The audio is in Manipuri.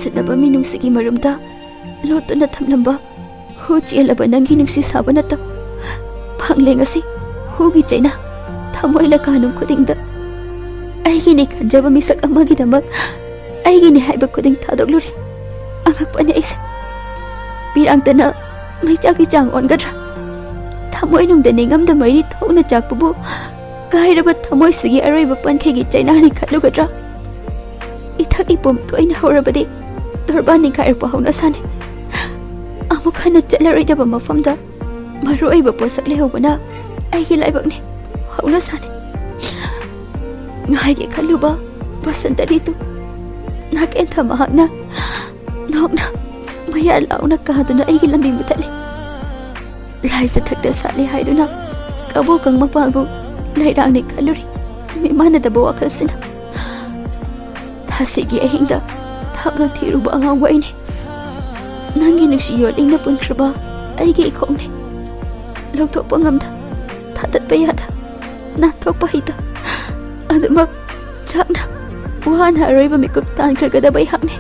usinaba minungsigi marumda lotuna thamlamba hu chelaba nangi nungsi saba natta phangleng asi hugi chaina thamoi la kanum khudingda aigi ni khanjaba misak amagi damak aigi ni haiba khuding thadokluri angakpani aise pirangtana maichaki chang ongadra thamoi nungda ningamda mairi thona chakpubu kairaba thamoi sigi aroiba pankhegi chaina ni khalugadra ithak ipom toina horabadi dorbani kair pahona sane amukhana chalaroidaba mafamda maroiba posak lehobana aigi laibakne hona sane ngai ge khaluba basantari tu nak entha mahakna nokna maya launa kaduna aigi lambi mutale lai sa thakda sale haiduna kabo kang mapalbu lairang ni khaluri mi mana da bawa khalsina thasigi ahingda thabal thiruba anga waine nangi nuksi yoling na punkraba aigi ikhongne loktok pangamda thatat bayada na thokpa hita adumak chakna wana roiba mikup tan khargada bai hakne